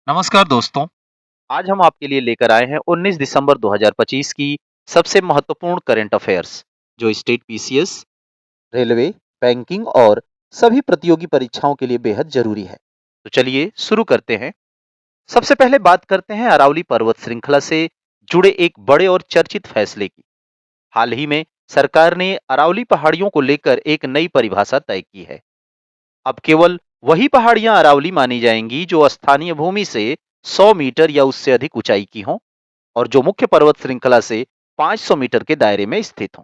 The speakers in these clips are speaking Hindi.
नमस्कार दोस्तों। आज हम आपके लिए लेकर आए हैं 19 दिसंबर 2025 की सबसे महत्वपूर्ण करंट अफेयर्स जो स्टेट पीसीएस, रेलवे, बैंकिंग और सभी प्रतियोगी परीक्षाओं के लिए बेहद जरूरी है। तो चलिए शुरू करते हैं। सबसे पहले बात करते हैं अरावली पर्वत श्रृंखला से जुड़े एक बड़े और चर्चित फैसले की। हाल ही में सरकार ने अरावली पहाड़ियों को लेकर एक नई परिभाषा तय की है। अब केवल वही पहाड़ियां अरावली मानी जाएंगी जो स्थानीय भूमि से 100 मीटर या उससे अधिक ऊंचाई की हों और जो मुख्य पर्वत श्रृंखला से 500 मीटर के दायरे में स्थित हों।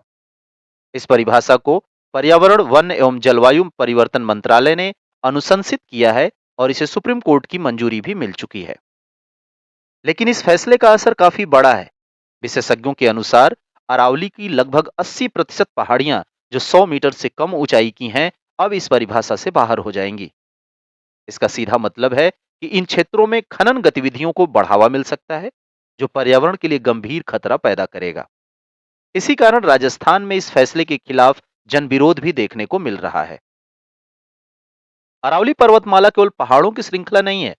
इस परिभाषा को पर्यावरण, वन एवं जलवायु परिवर्तन मंत्रालय ने अनुशंसित किया है और इसे सुप्रीम कोर्ट की मंजूरी भी मिल चुकी है। लेकिन इस फैसले का असर काफी बड़ा है। विशेषज्ञों के अनुसार अरावली की लगभग 80% पहाड़ियां जो 100 मीटर से कम ऊंचाई की हैं, अब इस परिभाषा से बाहर हो जाएंगी। इसका सीधा मतलब है कि इन क्षेत्रों में खनन गतिविधियों को बढ़ावा मिल सकता है, जो पर्यावरण के लिए गंभीर खतरा पैदा करेगा। इसी कारण राजस्थान में इस फैसले के खिलाफ जनविरोध भी देखने को मिल रहा है। अरावली पर्वतमाला केवल पहाड़ों की श्रृंखला नहीं है,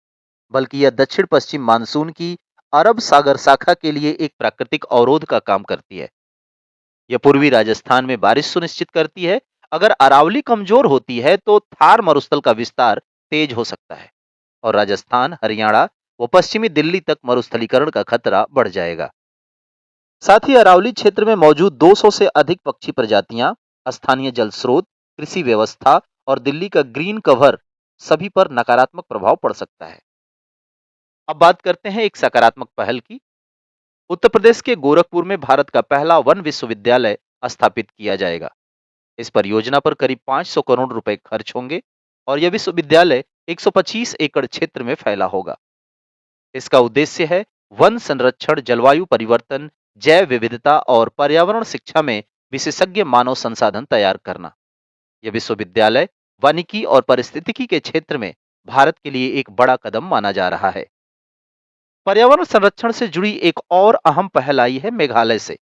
बल्कि यह दक्षिण पश्चिम मानसून की अरब सागर शाखा के लिए एक प्राकृतिक अवरोध का काम करती है। यह पूर्वी राजस्थान में बारिश सुनिश्चित करती है। अगर अरावली कमजोर होती है तो थार मरुस्थल का विस्तार तेज हो सकता है और राजस्थान, हरियाणा व पश्चिमी दिल्ली तक मरुस्थलीकरण का खतरा बढ़ जाएगा। साथ ही अरावली क्षेत्र में मौजूद 200 से अधिक पक्षी प्रजातियां, स्थानीय जल स्रोत, कृषि व्यवस्था और दिल्ली का ग्रीन कवर सभी पर नकारात्मक प्रभाव पड़ सकता है। अब बात करते हैं एक सकारात्मक पहल की। उत्तर प्रदेश के गोरखपुर में भारत का पहला वन विश्वविद्यालय स्थापित किया जाएगा। इस परियोजना पर करीब 500 करोड़ रुपए खर्च होंगे और यह विश्वविद्यालय 125 एकड़ क्षेत्र में फैला होगा। इसका उद्देश्य है वन संरक्षण, जलवायु परिवर्तन, जैव विविधता और पर्यावरण शिक्षा में विशेषज्ञ मानव संसाधन तैयार करना। यह विश्वविद्यालय वानिकी और पारिस्थितिकी के क्षेत्र में भारत के लिए एक बड़ा कदम माना जा रहा है। पर्यावरण संरक्षण से जुड़ी एक और अहम पहल आई है मेघालय से।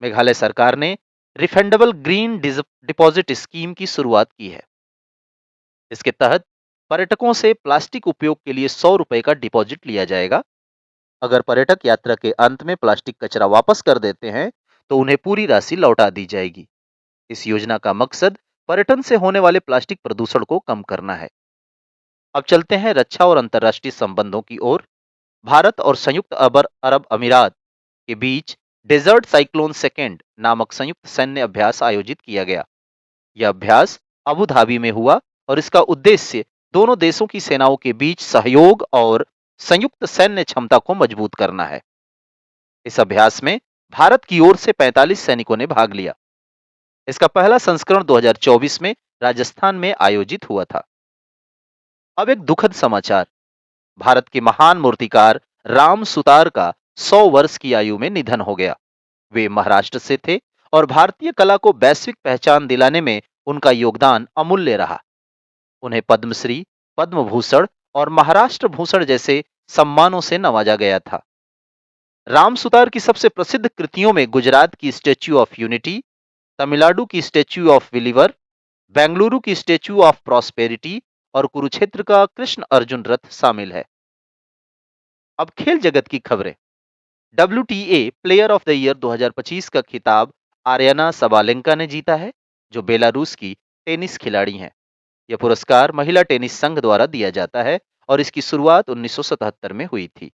मेघालय सरकार ने रिफंडेबल ग्रीन डिपॉजिट स्कीम की शुरुआत की है। इसके तहत पर्यटकों से प्लास्टिक उपयोग के लिए 100 रुपए का डिपॉजिट लिया जाएगा। अगर पर्यटक यात्रा के अंत में प्लास्टिक कचरा वापस कर देते हैं तो उन्हें पूरी राशि लौटा दी जाएगी। इस योजना का मकसद पर्यटन से होने वाले प्लास्टिक प्रदूषण को कम करना है। अब चलते हैं रक्षा और अंतर्राष्ट्रीय संबंधों की ओर। भारत और संयुक्त अरब अमीरात के बीच डेजर्ट साइक्लोन सेकेंड नामक संयुक्त सैन्य अभ्यास आयोजित किया गया। यह अभ्यास अबू धाबी में हुआ और इसका उद्देश्य दोनों देशों की सेनाओं के बीच सहयोग और संयुक्त सैन्य क्षमता को मजबूत करना है। इस अभ्यास में भारत की ओर से 45 सैनिकों ने भाग लिया। इसका पहला संस्करण 2024 में राजस्थान में आयोजित हुआ था। अब एक दुखद समाचार। भारत के महान मूर्तिकार राम सुतार का 100 वर्ष की आयु में निधन हो गया। वे महाराष्ट्र से थे और भारतीय कला को वैश्विक पहचान दिलाने में उनका योगदान अमूल्य रहा। उन्हें पद्मश्री, पद्म भूषण और महाराष्ट्र भूषण जैसे सम्मानों से नवाजा गया था। राम सुतार की सबसे प्रसिद्ध कृतियों में गुजरात की स्टैच्यू ऑफ यूनिटी, तमिलनाडु की स्टैच्यू ऑफ विलीवर, बेंगलुरु की स्टैच्यू ऑफ प्रॉस्पेरिटी और कुरुक्षेत्र का कृष्ण अर्जुन रथ शामिल है। अब खेल जगत की खबरें। WTA player of the year 2025 का खिताब आर्याना सबालेंका ने जीता है, जो बेलारूस की टेनिस खिलाड़ी हैं। यह पुरस्कार महिला टेनिस संघ द्वारा दिया जाता है और इसकी शुरुआत 1977 में हुई थी।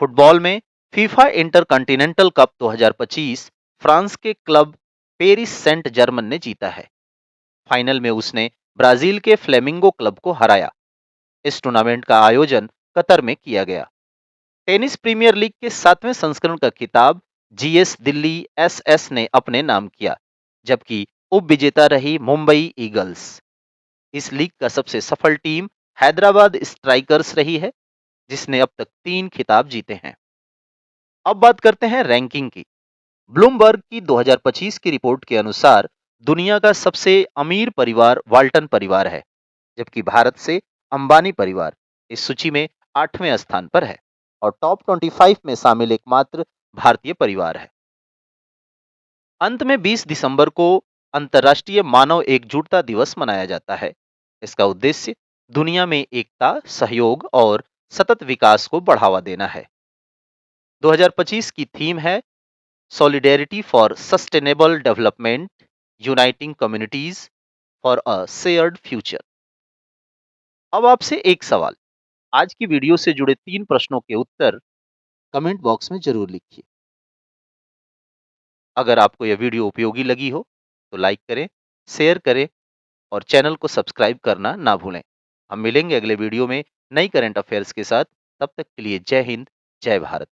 फुटबॉल में फीफा इंटरकॉन्टिनेंटल कप 2025 फ्रांस के क्लब पेरिस सेंट जर्मन ने जीता है। फाइनल में उसने ब्राजील के फ्लेमिंगो क्लब को हराया। इस टूर्नामेंट का आयोजन कतर में किया गया। टेनिस प्रीमियर लीग के 7वें संस्करण का खिताब GS दिल्ली SS ने अपने नाम किया, जबकि उप विजेता रही मुंबई ईगल्स। इस लीग का सबसे सफल टीम हैदराबाद स्ट्राइकर्स रही है, जिसने अब तक 3 खिताब जीते हैं। अब बात करते हैं रैंकिंग की। ब्लूमबर्ग की 2025 की रिपोर्ट के अनुसार दुनिया का सबसे अमीर परिवार वाल्टन परिवार है, जबकि भारत से अंबानी परिवार इस सूची में 8वें स्थान पर है और टॉप 25 में शामिल एकमात्र भारतीय परिवार है। अंत में 20 दिसंबर को अंतर्राष्ट्रीय मानव एकजुटता दिवस मनाया जाता है। इसका उद्देश्य दुनिया में एकता, सहयोग और सतत विकास को बढ़ावा देना है। 2025 की थीम है solidarity for sustainable development, uniting communities for a shared future. अब आपसे एक सवाल, आज की वीडियो से जुड़े 3 प्रश्नों के उत्तर कमेंट बॉक्स में जरूर लिखिए। अगर आपको यह वीडियो उपयोगी लगी हो तो लाइक करें, शेयर करें और चैनल को सब्सक्राइब करना ना भूलें। हम मिलेंगे अगले वीडियो में नई करंट अफेयर्स के साथ। तब तक के लिए जय हिंद, जय भारत।